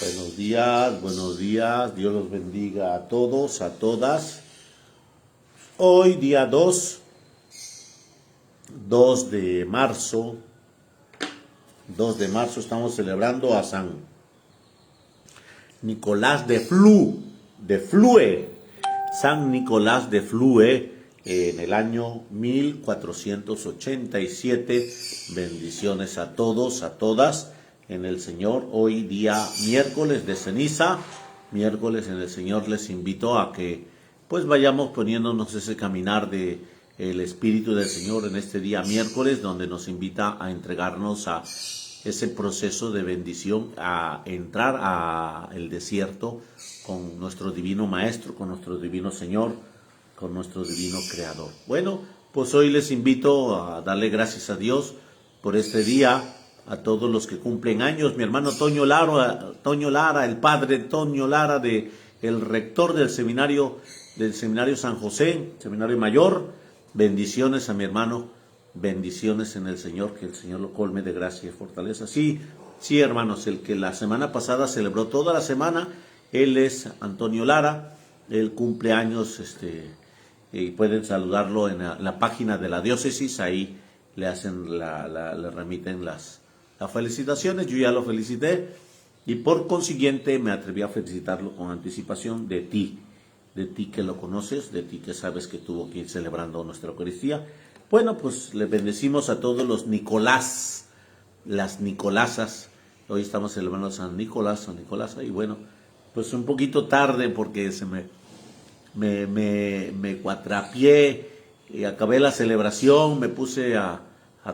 Buenos días, Dios los bendiga a todos, a todas. Hoy día 2 de marzo, 2 de marzo estamos celebrando a San Nicolás de Flue, San Nicolás de Flue en el año 1487. Bendiciones a todos, a todas en el Señor. Hoy día miércoles de ceniza, miércoles en el Señor, les invito a que pues vayamos poniéndonos ese caminar de el Espíritu del Señor en este día miércoles, donde nos invita a entregarnos a ese proceso de bendición, a entrar a el desierto con nuestro divino Maestro, con nuestro divino Señor, con nuestro divino Creador. Bueno, pues hoy les invito a darle gracias a Dios por este día, a todos los que cumplen años. Mi hermano Toño Lara, el padre Toño Lara, el rector del seminario San José, seminario mayor. Bendiciones a mi hermano, bendiciones en el Señor, que el Señor lo colme de gracia y fortaleza. Sí, hermanos, el que la semana pasada celebró toda la semana, él es Antonio Lara, él cumple años, y pueden saludarlo en la página de la diócesis, ahí le hacen le remiten las felicitaciones. Yo ya lo felicité y por consiguiente me atreví a felicitarlo con anticipación de ti que lo conoces, de ti que sabes que tuvo que ir celebrando nuestra Eucaristía. Bueno, pues le bendecimos a todos los Nicolás, las Nicolasas. Hoy estamos celebrando a San Nicolasa, y bueno, pues un poquito tarde porque se me cuatrapié y acabé la celebración, me puse a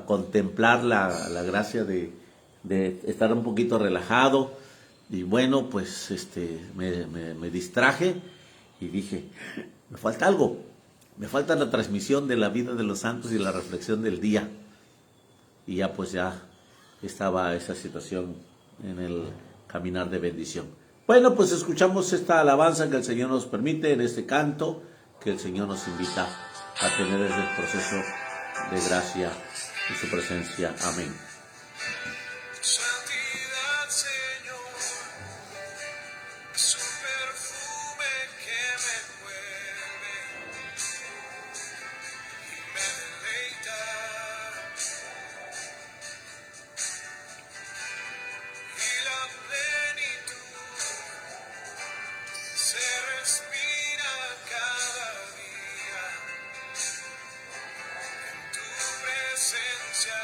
contemplar la gracia de estar un poquito relajado y bueno, pues me distraje y dije, me falta algo, me falta la transmisión de la vida de los santos y la reflexión del día. Y ya pues ya estaba esa situación en el caminar de bendición. Bueno, pues escuchamos esta alabanza que el Señor nos permite en este canto, que el Señor nos invita a tener ese proceso de gracia y su presencia. Amén. Santidad, Señor, es un perfume que me envuelve y me deleita. Y la plenitud se respira cada día en tu presencia.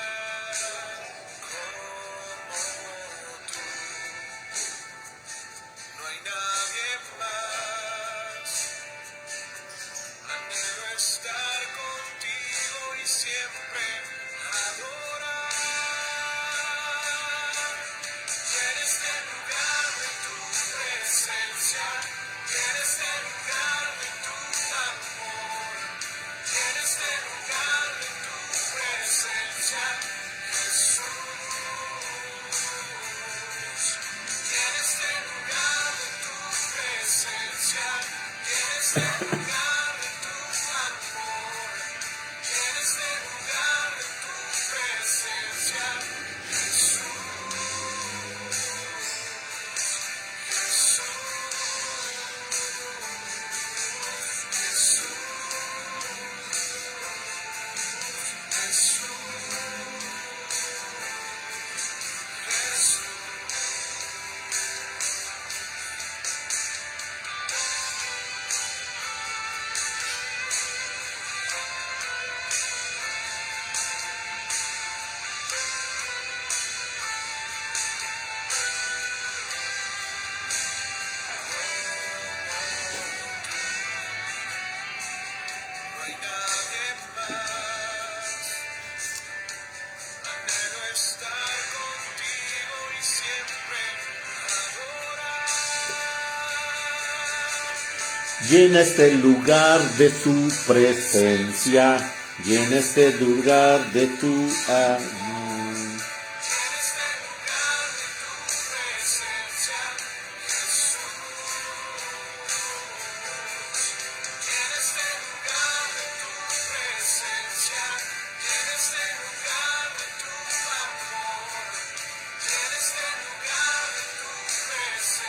No hay nadie más. Anhelo estar contigo y siempre adorar. En este lugar de tu presencia, en este lugar de tu amor, en este lugar de tu presencia, Jesús. En este lugar de tu presencia, en este lugar de tu amor, en este lugar de tu presencia, Jesús, Jesús, Jesús, Jesús. No hay nadie más. Anhelo estar contigo y siempre adorar. Llena este lugar de tu presencia, llena este lugar de tu amor. En este lugar de tu presencia, Jesús. En este lugar de tu presencia, en este lugar de tu amor, en este lugar de tu presencia.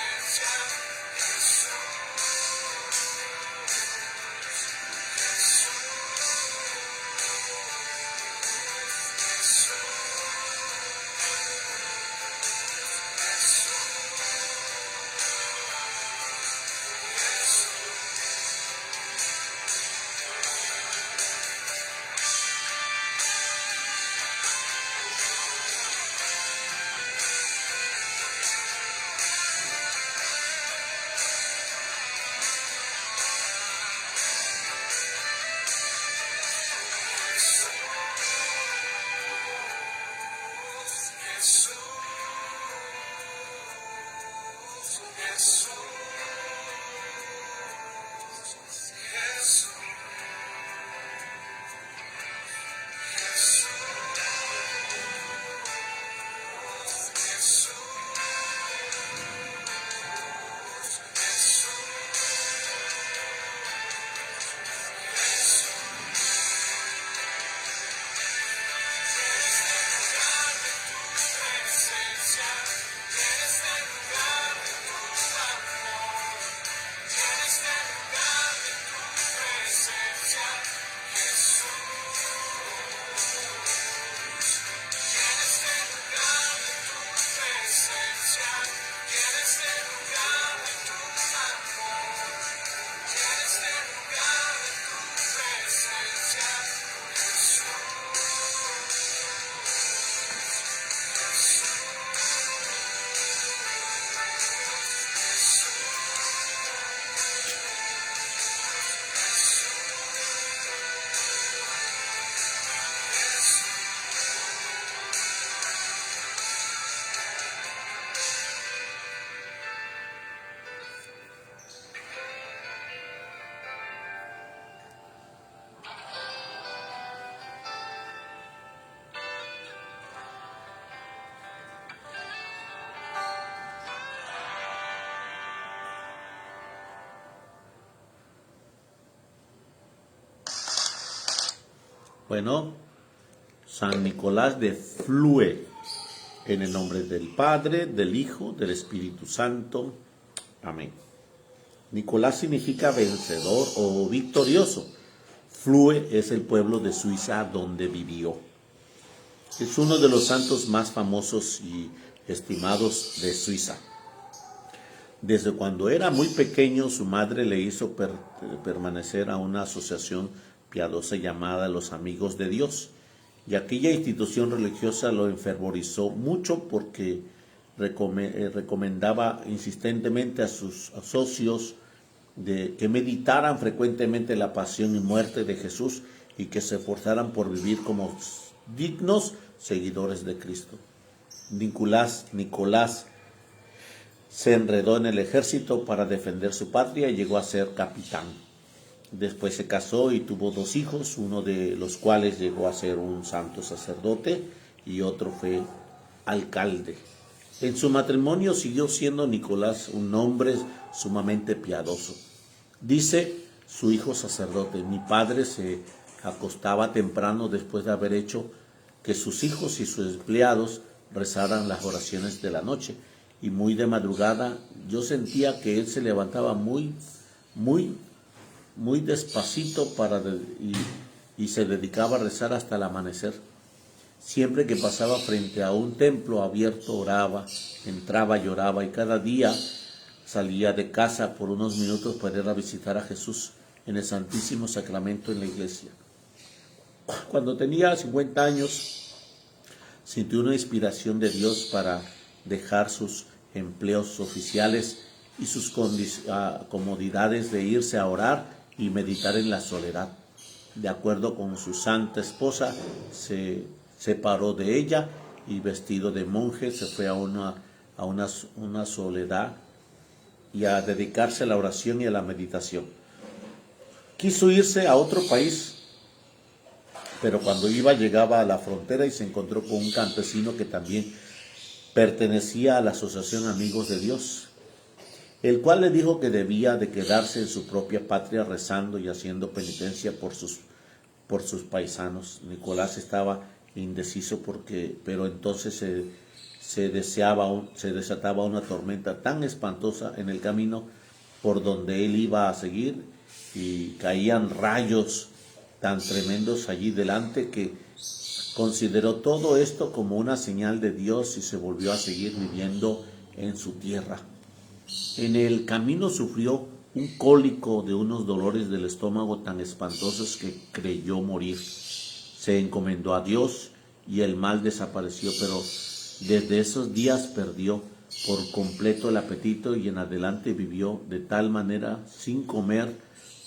Bueno, San Nicolás de Flue, en el nombre del Padre, del Hijo, del Espíritu Santo. Amén. Nicolás significa vencedor o victorioso. Flue es el pueblo de Suiza donde vivió. Es uno de los santos más famosos y estimados de Suiza. Desde cuando era muy pequeño, su madre le hizo permanecer a una asociación piadosa llamada Los Amigos de Dios, y aquella institución religiosa lo enfervorizó mucho porque recomendaba insistentemente a sus socios que meditaran frecuentemente la pasión y muerte de Jesús y que se esforzaran por vivir como dignos seguidores de Cristo. Nicolás se enredó en el ejército para defender su patria y llegó a ser capitán. Después se casó y tuvo 2 hijos, uno de los cuales llegó a ser un santo sacerdote y otro fue alcalde. En su matrimonio siguió siendo Nicolás un hombre sumamente piadoso. Dice su hijo sacerdote: mi padre se acostaba temprano después de haber hecho que sus hijos y sus empleados rezaran las oraciones de la noche, y muy de madrugada yo sentía que él se levantaba muy despacito y se dedicaba a rezar hasta el amanecer. Siempre que pasaba frente a un templo abierto oraba, entraba, lloraba, y cada día salía de casa por unos minutos para ir a visitar a Jesús en el Santísimo Sacramento en la iglesia. Cuando tenía 50 años, sintió una inspiración de Dios para dejar sus empleos oficiales y sus comodidades de irse a orar y meditar en la soledad. De acuerdo con su santa esposa, se separó de ella y vestido de monje se fue a una soledad y a dedicarse a la oración y a la meditación. Quiso irse a otro país, pero cuando llegaba a la frontera y se encontró con un campesino que también pertenecía a la Asociación Amigos de Dios, el cual le dijo que debía de quedarse en su propia patria rezando y haciendo penitencia por sus paisanos. Nicolás estaba indeciso pero entonces se desataba una tormenta tan espantosa en el camino por donde él iba a seguir, y caían rayos tan tremendos allí delante que consideró todo esto como una señal de Dios y se volvió a seguir viviendo en su tierra. En el camino sufrió un cólico de unos dolores del estómago tan espantosos que creyó morir. Se encomendó a Dios y el mal desapareció, pero desde esos días perdió por completo el apetito y en adelante vivió de tal manera, sin comer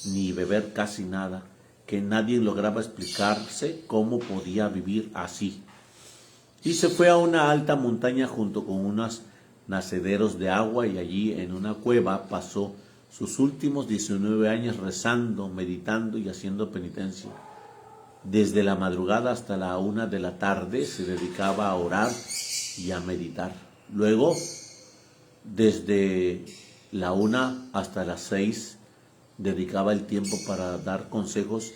ni beber casi nada, que nadie lograba explicarse cómo podía vivir así. y se fue a una alta montaña junto con unos nacederos de agua, y allí en una cueva pasó sus últimos 19 años rezando, meditando y haciendo penitencia. Desde la madrugada hasta la 1 de la tarde se dedicaba a orar y a meditar. Luego, desde la 1 hasta las 6, dedicaba el tiempo para dar consejos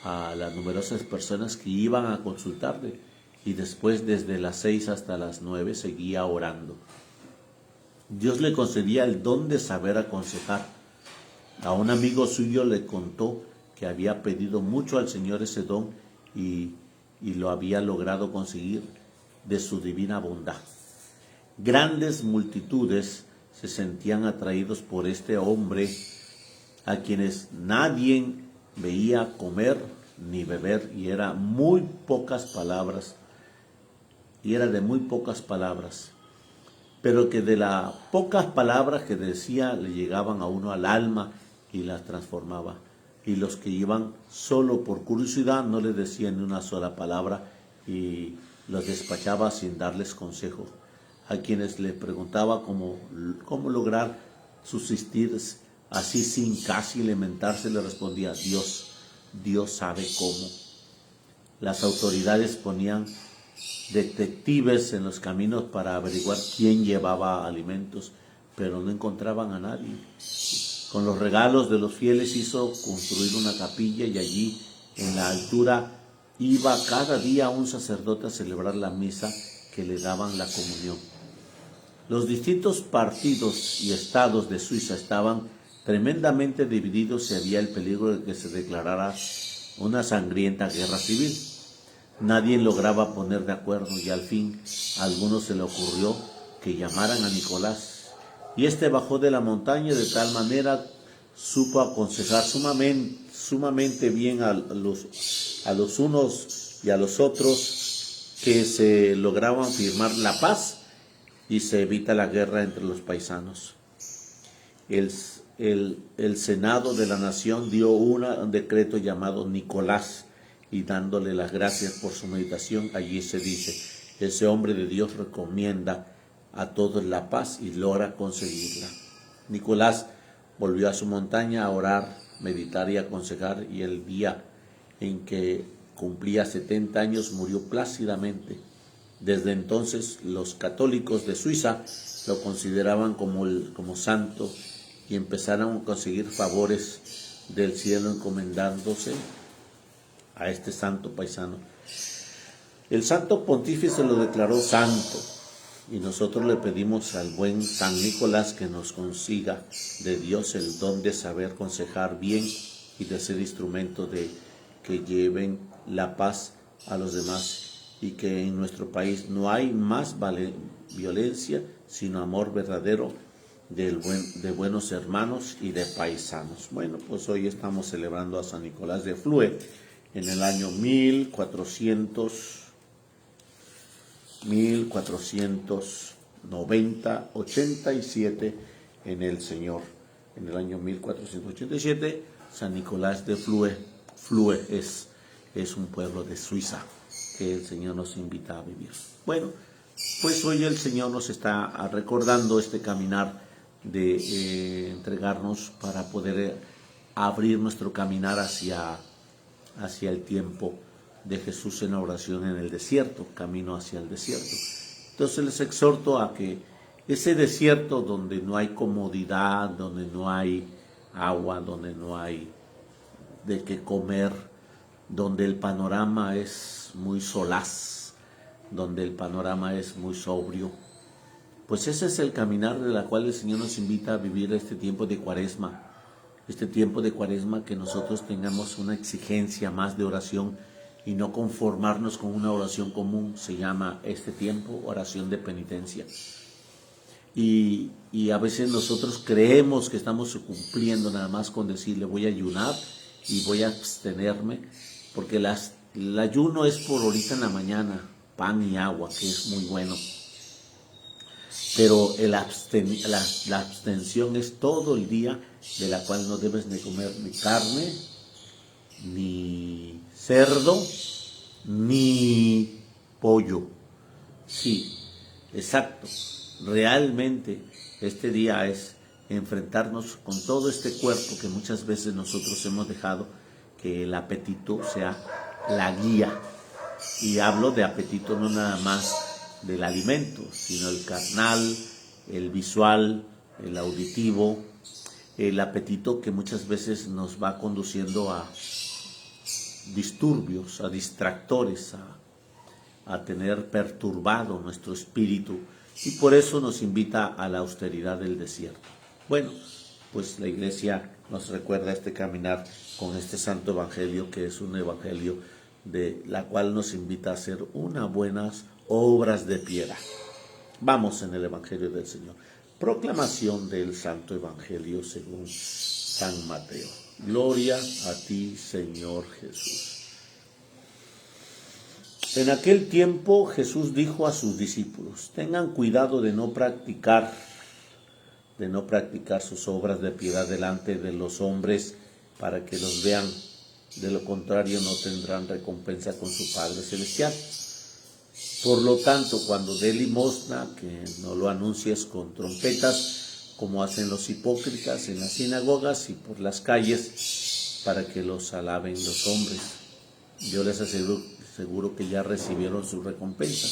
a las numerosas personas que iban a consultarle, y después desde las 6 hasta las 9 seguía orando. Dios le concedía el don de saber aconsejar. A un amigo suyo le contó que había pedido mucho al Señor ese don y lo había logrado conseguir de su divina bondad. Grandes multitudes se sentían atraídos por este hombre, a quienes nadie veía comer ni beber, y era de muy pocas palabras, pero que de las pocas palabras que decía le llegaban a uno al alma y las transformaba. Y los que iban solo por curiosidad no le decían ni una sola palabra y los despachaba sin darles consejo. A quienes le preguntaba cómo lograr subsistir así sin casi lamentarse, le respondía: Dios sabe cómo. Las autoridades ponían detectives en los caminos para averiguar quién llevaba alimentos, pero no encontraban a nadie. Con los regalos de los fieles hizo construir una capilla, y allí en la altura iba cada día un sacerdote a celebrar la misa que le daban la comunión. Los distintos partidos y estados de Suiza estaban tremendamente divididos y había el peligro de que se declarara una sangrienta guerra civil. Nadie lograba poner de acuerdo, y al fin a algunos se le ocurrió que llamaran a Nicolás. Y este bajó de la montaña, de tal manera supo aconsejar sumamente bien a los unos y a los otros, que se lograban firmar la paz y se evita la guerra entre los paisanos. El Senado de la Nación dio un decreto llamado Nicolás, y dándole las gracias por su meditación, allí se dice: ese hombre de Dios recomienda a todos la paz y logra conseguirla. Nicolás volvió a su montaña a orar, meditar y aconsejar, y el día en que cumplía 70 años murió plácidamente. Desde entonces los católicos de Suiza lo consideraban como santo, y empezaron a conseguir favores del cielo encomendándose a este santo paisano. El santo pontífice lo declaró santo, y nosotros le pedimos al buen San Nicolás que nos consiga de Dios el don de saber aconsejar bien y de ser instrumento de que lleven la paz a los demás, y que en nuestro país no hay más violencia sino amor verdadero de buenos hermanos y de paisanos. Bueno, pues hoy estamos celebrando a San Nicolás de Flue en el año 1487 en el Señor. En el año 1487, San Nicolás de Flue. Flue es un pueblo de Suiza que el Señor nos invita a vivir. Bueno, pues hoy el Señor nos está recordando este caminar de entregarnos para poder abrir nuestro caminar hacia el tiempo de Jesús en la oración en el desierto, camino hacia el desierto. Entonces les exhorto a que ese desierto donde no hay comodidad, donde no hay agua, donde no hay de qué comer, donde el panorama es muy solaz, donde el panorama es muy sobrio, pues ese es el caminar de la cual el Señor nos invita a vivir este tiempo de Cuaresma. Este tiempo de Cuaresma, que nosotros tengamos una exigencia más de oración y no conformarnos con una oración común. Se llama este tiempo oración de penitencia. Y a veces nosotros creemos que estamos cumpliendo nada más con decirle voy a ayunar y voy a abstenerme, porque el ayuno es por ahorita en la mañana, pan y agua, que es muy bueno. Pero la abstención es todo el día, de la cual no debes ni comer ni carne, ni cerdo, ni pollo. Sí, exacto. Realmente este día es enfrentarnos con todo este cuerpo que muchas veces nosotros hemos dejado que el apetito sea la guía. Y hablo de apetito no nada más del alimento, sino el carnal, el visual, el auditivo, el apetito que muchas veces nos va conduciendo a disturbios, a distractores, a tener perturbado nuestro espíritu, y por eso nos invita a la austeridad del desierto. Bueno, pues la iglesia nos recuerda este caminar con este santo evangelio, que es un evangelio de la cual nos invita a hacer unas buenas obras de piedad. Vamos en el evangelio del Señor. Proclamación del santo evangelio según San Mateo. Gloria a ti, Señor Jesús. En aquel tiempo Jesús dijo a sus discípulos: tengan cuidado de no practicar sus obras de piedad delante de los hombres para que los vean. De lo contrario no tendrán recompensa con su Padre Celestial. Por lo tanto, cuando dé limosna, que no lo anuncies con trompetas, como hacen los hipócritas en las sinagogas y por las calles, para que los alaben los hombres. Yo les aseguro que ya recibieron su recompensa.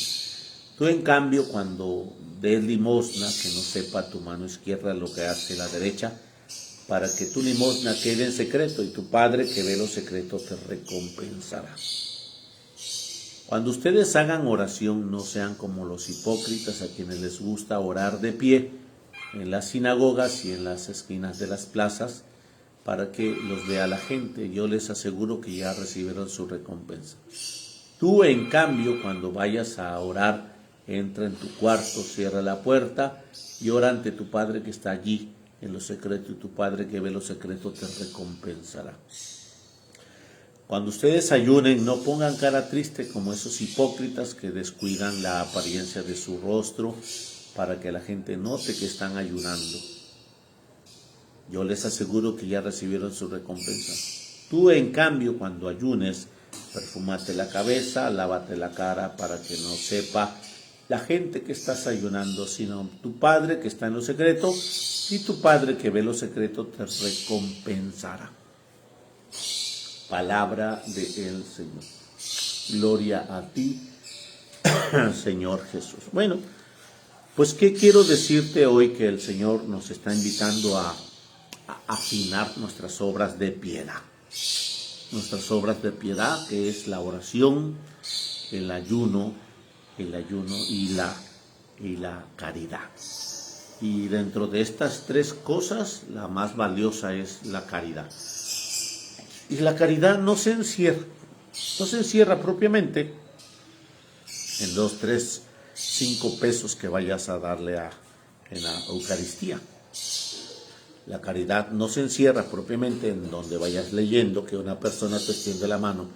Tú, en cambio, cuando des limosna, que no sepa tu mano izquierda lo que hace la derecha, para que tu limosna quede en secreto, y tu Padre que ve lo secreto te recompensará. Cuando ustedes hagan oración, no sean como los hipócritas, a quienes les gusta orar de pie en las sinagogas y en las esquinas de las plazas, para que los vea la gente. Yo les aseguro que ya recibieron su recompensa. Tú, en cambio, cuando vayas a orar, entra en tu cuarto, cierra la puerta y ora ante tu Padre que está allí en lo secreto, y tu Padre que ve lo secreto te recompensará. Cuando ustedes ayunen, no pongan cara triste como esos hipócritas que descuidan la apariencia de su rostro para que la gente note que están ayunando. Yo les aseguro que ya recibieron su recompensa. Tú, en cambio, cuando ayunes, perfúmate la cabeza, lávate la cara, para que no sepa la gente que estás ayunando, sino tu Padre que está en lo secreto, y tu Padre que ve lo secreto te recompensará. Palabra del Señor. Gloria a ti, Señor Jesús. Bueno, pues ¿qué quiero decirte hoy? Que el Señor nos está invitando a afinar nuestras obras de piedad. Nuestras obras de piedad, que es la oración, el ayuno y la caridad. Y dentro de estas tres cosas, la más valiosa es la caridad. Y la caridad no se encierra propiamente en 2, 3, 5 pesos que vayas a darle en la Eucaristía. La caridad no se encierra propiamente en donde vayas leyendo que una persona te extiende la mano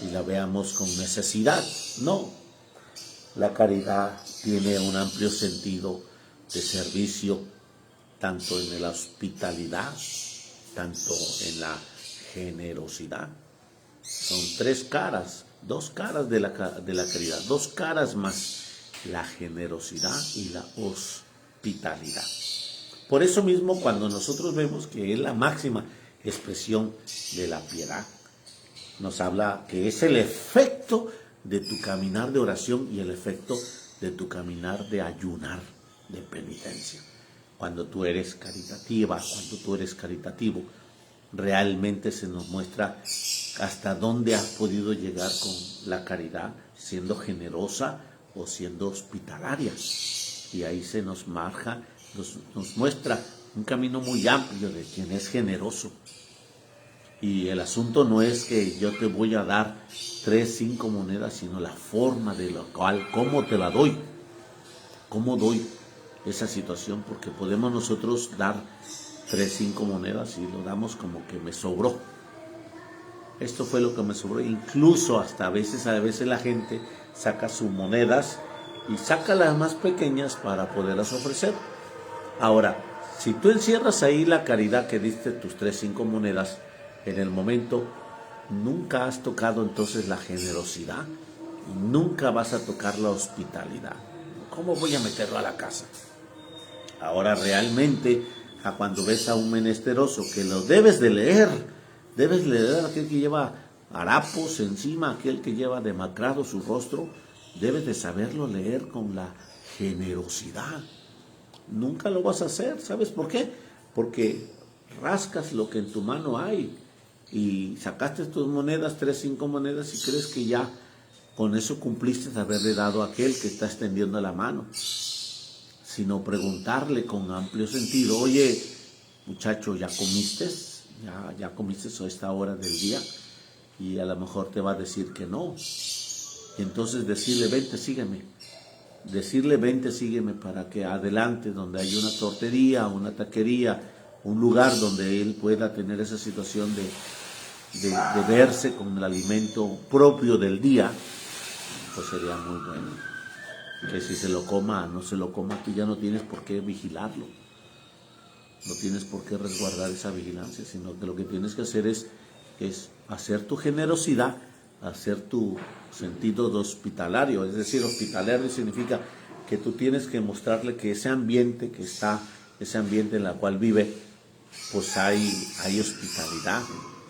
y la veamos con necesidad. No, la caridad tiene un amplio sentido de servicio, tanto en la hospitalidad, tanto en la generosidad. Son 3 caras, 2 caras de la caridad, 2 caras más la generosidad y la hospitalidad. Por eso mismo, cuando nosotros vemos que es la máxima expresión de la piedad, nos habla que es el efecto de tu caminar de oración y el efecto de tu caminar de ayunar, de penitencia. Cuando tú eres caritativa, cuando tú eres caritativo, realmente se nos muestra hasta dónde has podido llegar con la caridad, siendo generosa o siendo hospitalaria. Y ahí se nos marca, nos muestra un camino muy amplio de quien es generoso. Y el asunto no es que yo te voy a dar 3, 5 monedas, sino la forma de la cual, cómo te la doy, cómo doy esa situación, porque podemos nosotros dar 3, 5 monedas y lo damos como que me sobró. Esto fue lo que me sobró. Incluso hasta a veces la gente saca sus monedas y saca las más pequeñas para poderlas ofrecer. Ahora, si tú encierras ahí la caridad que diste tus 3, 5 monedas, en el momento nunca has tocado entonces la generosidad, nunca vas a tocar la hospitalidad. ¿Cómo voy a meterlo a la casa? Ahora realmente, cuando ves a un menesteroso que lo debes de leer a aquel que lleva harapos encima, aquel que lleva demacrado su rostro, debes de saberlo leer con la generosidad. Nunca lo vas a hacer, ¿sabes por qué? Porque rascas lo que en tu mano hay y sacaste tus monedas, 3, 5 monedas, y crees que ya con eso cumpliste de haberle dado a aquel que está extendiendo la mano, sino preguntarle con amplio sentido: oye, muchacho, ¿ya comiste? ¿Ya comiste a esta hora del día? Y a lo mejor te va a decir que no. Y entonces decirle: vente, sígueme. Decirle: vente, sígueme, para que adelante, donde hay una tortería, una taquería, un lugar donde él pueda tener esa situación de verse con el alimento propio del día, pues sería muy bueno. Que si se lo coma, no se lo coma, tú ya no tienes por qué vigilarlo. No tienes por qué resguardar esa vigilancia, sino que lo que tienes que hacer es hacer tu generosidad, hacer tu sentido de hospitalario. Es decir, hospitalario significa que tú tienes que mostrarle que ese ambiente que está, ese ambiente en el cual vive, pues hay hospitalidad,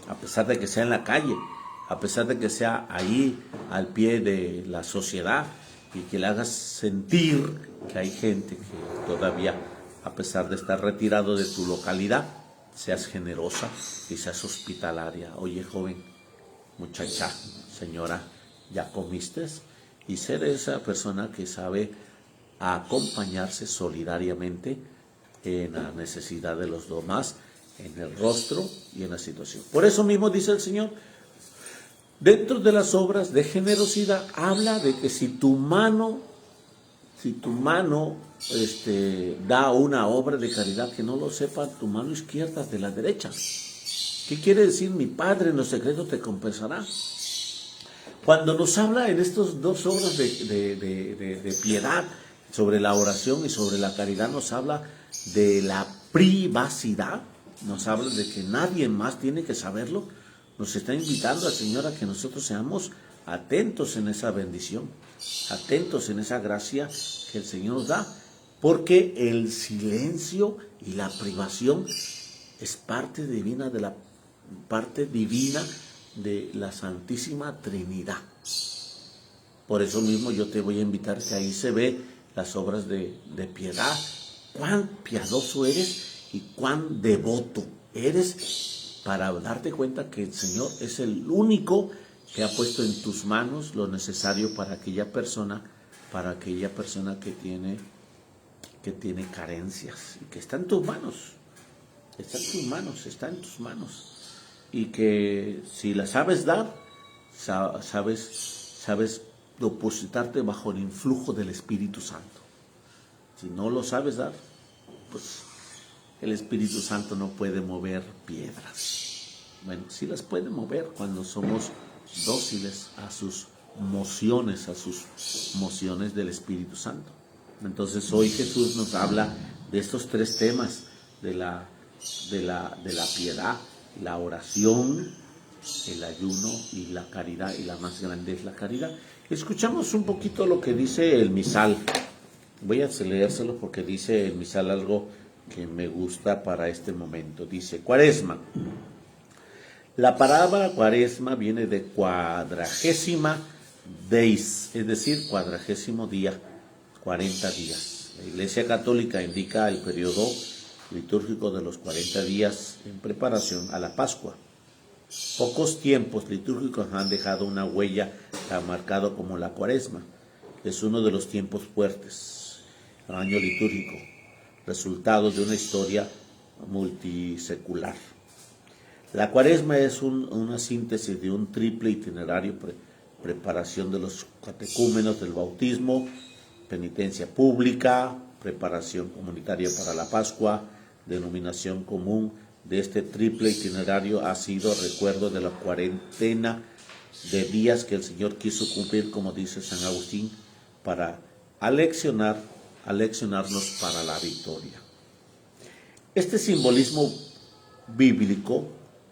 a pesar de que sea en la calle, a pesar de que sea ahí al pie de la sociedad, y que le hagas sentir que hay gente que todavía, a pesar de estar retirado de tu localidad, seas generosa y seas hospitalaria. Oye, joven, muchacha, señora, ¿ya comiste? Y ser esa persona que sabe acompañarse solidariamente en la necesidad de los demás, en el rostro y en la situación. Por eso mismo dice el Señor, dentro de las obras de generosidad, habla de que si tu mano da una obra de caridad, que no lo sepa tu mano izquierda de la derecha. ¿Qué quiere decir? Mi Padre en lo secreto te compensará. Cuando nos habla en estas dos obras de piedad, sobre la oración y sobre la caridad, nos habla de la privacidad, nos habla de que nadie más tiene que saberlo. Nos está invitando al Señor a que nosotros seamos atentos en esa bendición, atentos en esa gracia que el Señor nos da, porque el silencio y la privación es parte divina de la Santísima Trinidad. Por eso mismo yo te voy a invitar, que ahí se ve las obras de piedad, cuán piadoso eres y cuán devoto eres, para darte cuenta que el Señor es el único que ha puesto en tus manos lo necesario para aquella persona que tiene carencias, y que está en tus manos, está en tus manos, y que si la sabes dar, sabes depositarte bajo el influjo del Espíritu Santo. Si no lo sabes dar, pues el Espíritu Santo no puede mover piedras. Bueno, sí las puede mover cuando somos dóciles a sus mociones del Espíritu Santo. Entonces hoy Jesús nos habla de estos tres temas, de la piedad, la oración, el ayuno y la caridad, y la más grande es la caridad. Escuchamos un poquito lo que dice el misal. Voy a leérselo porque dice el misal algo que me gusta para este momento. Dice: Cuaresma. La palabra cuaresma viene de cuadragésima deis, es decir, 40 día, 40 días. La Iglesia Católica indica el periodo litúrgico de los 40 días en preparación a la Pascua. Pocos tiempos litúrgicos han dejado una huella tan marcada como la Cuaresma. Es uno de los tiempos fuertes, el año litúrgico, resultado de una historia multisecular. La Cuaresma es una síntesis de un triple itinerario: preparación de los catecúmenos del bautismo, penitencia pública, preparación comunitaria para la Pascua. Denominación común de este triple itinerario ha sido recuerdo de la cuarentena de días que el Señor quiso cumplir, como dice San Agustín, para aleccionarnos para la victoria. Este simbolismo bíblico,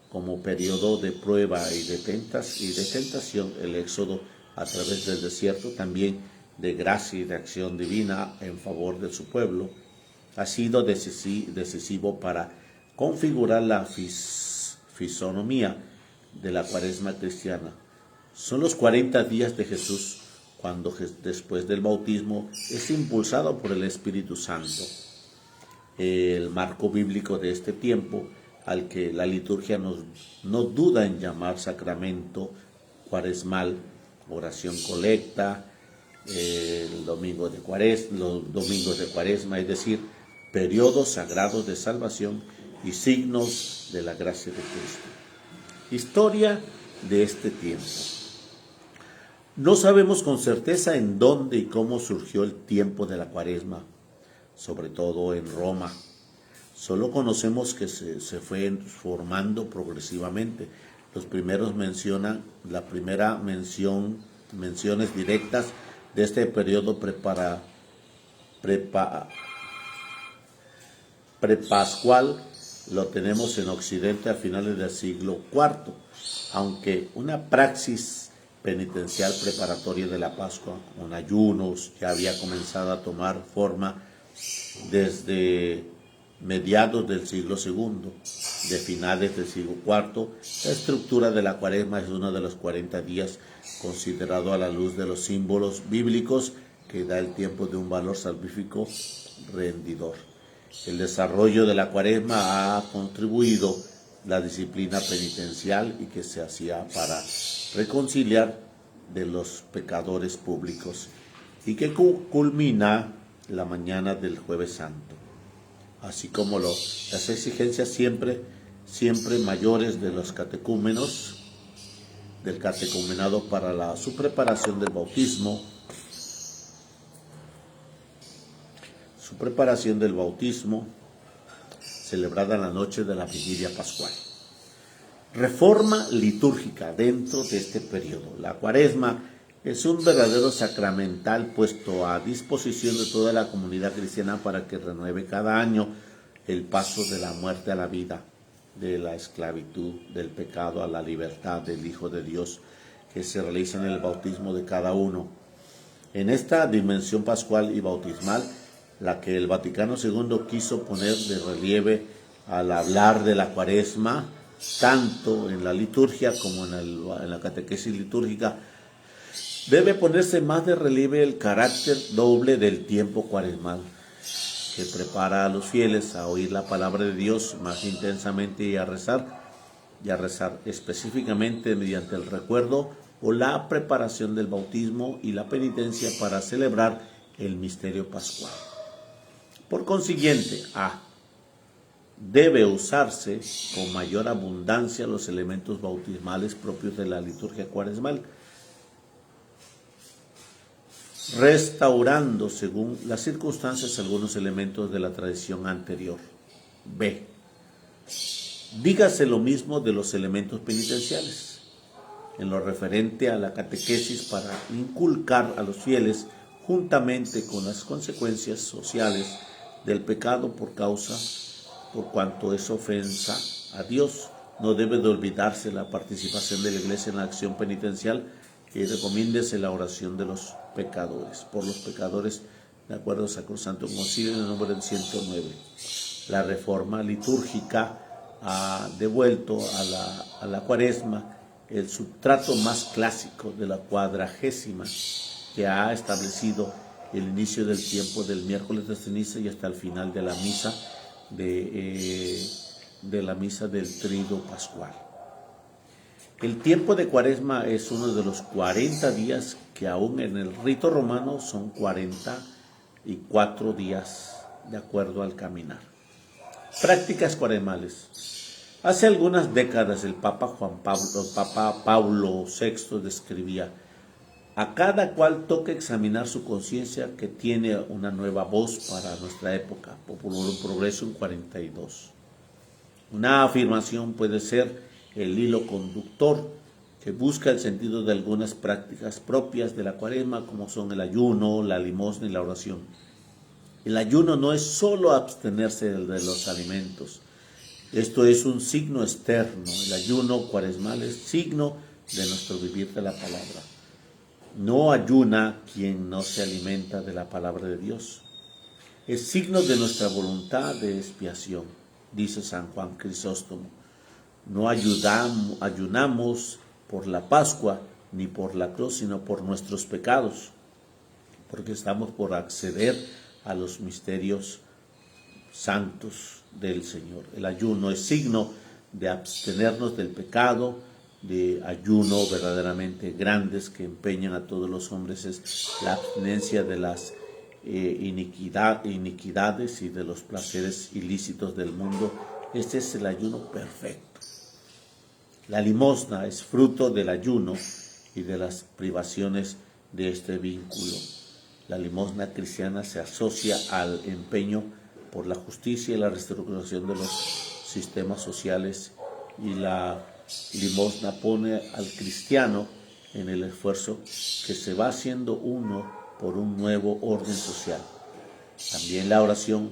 como periodo de prueba y de tentación, el Éxodo a través del desierto, también de gracia y de acción divina en favor de su pueblo, ha sido decisivo para configurar la fisonomía de la Cuaresma cristiana. Son los 40 días de Jesús cuando después del bautismo es impulsado por el Espíritu Santo. El marco bíblico de este tiempo, al que la liturgia no duda en llamar sacramento cuaresmal, oración colecta, los domingos de cuaresma, es decir, periodos sagrados de salvación y signos de la gracia de Cristo. Historia de este tiempo. No sabemos con certeza en dónde y cómo surgió el tiempo de la Cuaresma, sobre todo en Roma. Solo conocemos que se fue formando progresivamente. Los primeros menciones directas de este periodo prepascual lo tenemos en Occidente a finales del siglo IV, aunque una praxis penitencial preparatoria de la Pascua, con ayunos, ya había comenzado a tomar forma desde mediados del siglo II, de finales del siglo IV. La estructura de la Cuaresma es uno de los 40 días considerado a la luz de los símbolos bíblicos que da el tiempo de un valor salvífico rendidor. El desarrollo de la Cuaresma ha contribuido la disciplina penitencial y que se hacía para reconciliar de los pecadores públicos y que culmina la mañana del Jueves Santo, así como las exigencias siempre mayores de los catecúmenos, del catecumenado para su preparación del bautismo, celebrada la noche de la vigilia pascual. Reforma litúrgica dentro de este periodo. La Cuaresma es un verdadero sacramental puesto a disposición de toda la comunidad cristiana para que renueve cada año el paso de la muerte a la vida, de la esclavitud, del pecado a la libertad del Hijo de Dios, que se realiza en el bautismo de cada uno. En esta dimensión pascual y bautismal, la que el Vaticano II quiso poner de relieve al hablar de la Cuaresma, tanto en la liturgia como en la catequesis litúrgica, debe ponerse más de relieve el carácter doble del tiempo cuaresmal, que prepara a los fieles a oír la palabra de Dios más intensamente y a rezar específicamente mediante el recuerdo o la preparación del bautismo y la penitencia para celebrar el misterio pascual. Por consiguiente, debe usarse con mayor abundancia los elementos bautismales propios de la liturgia cuaresmal, restaurando según las circunstancias algunos elementos de la tradición anterior. B. Dígase lo mismo de los elementos penitenciales, en lo referente a la catequesis para inculcar a los fieles, juntamente con las consecuencias sociales del pecado por cuanto es ofensa a Dios. No debe de olvidarse la participación de la Iglesia en la acción penitencial y recomiéndese la oración de los pecadores, por los pecadores, de acuerdo al Sacrosanto Concilio en el número 109. La reforma litúrgica ha devuelto a la Cuaresma el sustrato más clásico de la Cuadragésima, que ha establecido el inicio del tiempo del miércoles de ceniza y hasta el final de la misa del Triduo Pascual. El tiempo de Cuaresma es uno de los 40 días que aún en el rito romano son 44 días de acuerdo al caminar. Prácticas cuaresmales. Hace algunas décadas el Papa Pablo VI describía: a cada cual toca examinar su conciencia, que tiene una nueva voz para nuestra época. Populorum Progressum 42. Una afirmación puede ser el hilo conductor que busca el sentido de algunas prácticas propias de la Cuaresma, como son el ayuno, la limosna y la oración. El ayuno no es solo abstenerse de los alimentos. Esto es un signo externo. El ayuno cuaresmal es signo de nuestro vivir de la palabra. No ayuna quien no se alimenta de la palabra de Dios. Es signo de nuestra voluntad de expiación, dice San Juan Crisóstomo. No ayunamos por la Pascua ni por la cruz, sino por nuestros pecados, porque estamos por acceder a los misterios santos del Señor. El ayuno es signo de abstenernos del pecado, de ayuno verdaderamente grandes que empeñan a todos los hombres, es la abstinencia de las iniquidades y de los placeres ilícitos del mundo. Este es el ayuno perfecto. La limosna es fruto del ayuno y de las privaciones de este vínculo. La limosna cristiana se asocia al empeño por la justicia y la restauración de los sistemas sociales, y la limosna pone al cristiano en el esfuerzo que se va haciendo uno por un nuevo orden social. También la oración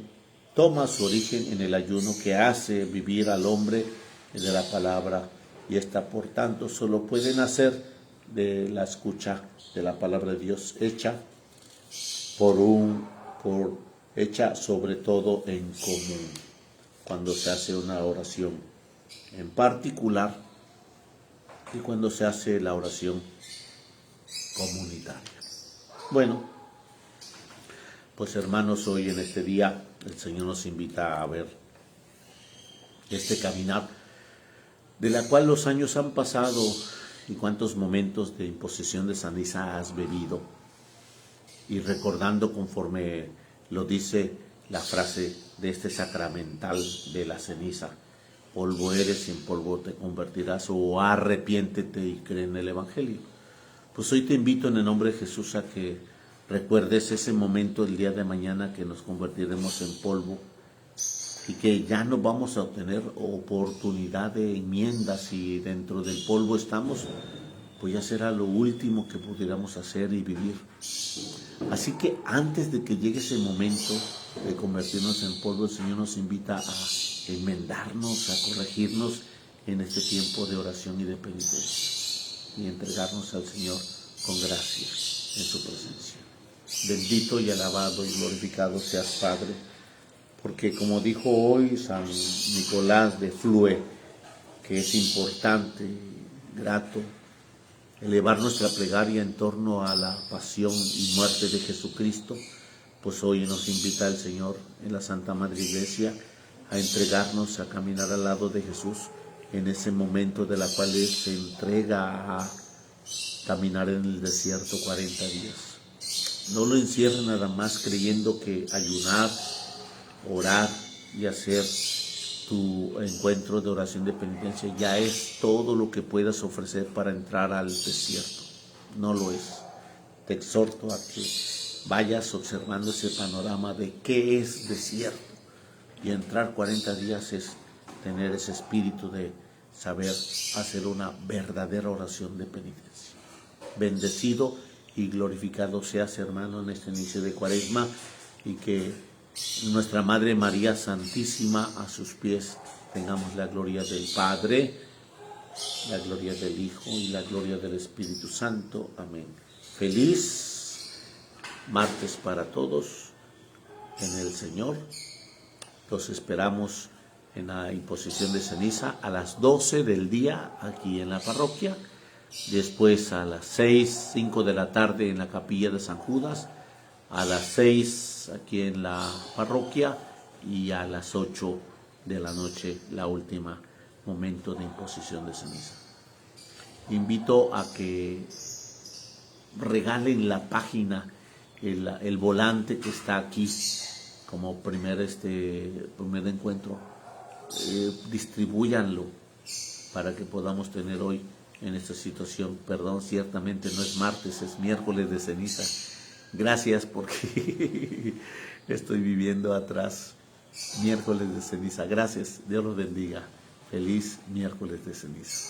toma su origen en el ayuno que hace vivir al hombre de la palabra, y esta por tanto solo puede nacer de la escucha de la palabra de Dios hecha hecha sobre todo en común, cuando se hace una oración en particular y cuando se hace la oración comunitaria. Bueno, pues hermanos, hoy en este día el Señor nos invita a ver este caminar, de la cual los años han pasado y cuántos momentos de imposición de ceniza has bebido, y recordando conforme lo dice la frase de este sacramental de la ceniza: polvo eres y en polvo te convertirás, o arrepiéntete y cree en el Evangelio. Pues hoy te invito en el nombre de Jesús a que recuerdes ese momento el día de mañana que nos convertiremos en polvo, y que ya no vamos a obtener oportunidad de enmiendas, y dentro del polvo estamos, pues ya será lo último que pudiéramos hacer y vivir. Así que antes de que llegue ese momento de convertirnos en polvo, el Señor nos invita a enmendarnos, a corregirnos en este tiempo de oración y de penitencia, y entregarnos al Señor con gracia en su presencia. Bendito y alabado y glorificado seas, Padre, porque como dijo hoy San Nicolás de Flue, que es importante y grato elevar nuestra plegaria en torno a la pasión y muerte de Jesucristo, pues hoy nos invita el Señor en la Santa Madre Iglesia a entregarnos, a caminar al lado de Jesús en ese momento de la cual Él se entrega a caminar en el desierto 40 días. No lo encierre nada más creyendo que ayunar, orar y hacer tu encuentro de oración de penitencia ya es todo lo que puedas ofrecer para entrar al desierto. No lo es. Te exhorto a que vayas observando ese panorama de qué es desierto, y entrar 40 días es tener ese espíritu de saber hacer una verdadera oración de penitencia. Bendecido y glorificado seas, hermano, en este inicio de Cuaresma, y que nuestra Madre María Santísima, a sus pies tengamos la gloria del Padre, la gloria del Hijo y la gloria del Espíritu Santo. Amén. Feliz martes para todos en el Señor. Los esperamos en la imposición de ceniza a las 12 del día aquí en la parroquia, después a las 5 de la tarde en la capilla de San Judas, a las 6 aquí en la parroquia, y a las 8 de la noche la última momento de imposición de ceniza. Invito a que regalen la página, el volante que está aquí como primer encuentro, distribúyanlo para que podamos tener hoy en esta situación. Perdón, ciertamente no es martes, es miércoles de ceniza. Gracias, porque estoy viviendo atrás miércoles de ceniza. Gracias, Dios los bendiga. Feliz miércoles de ceniza.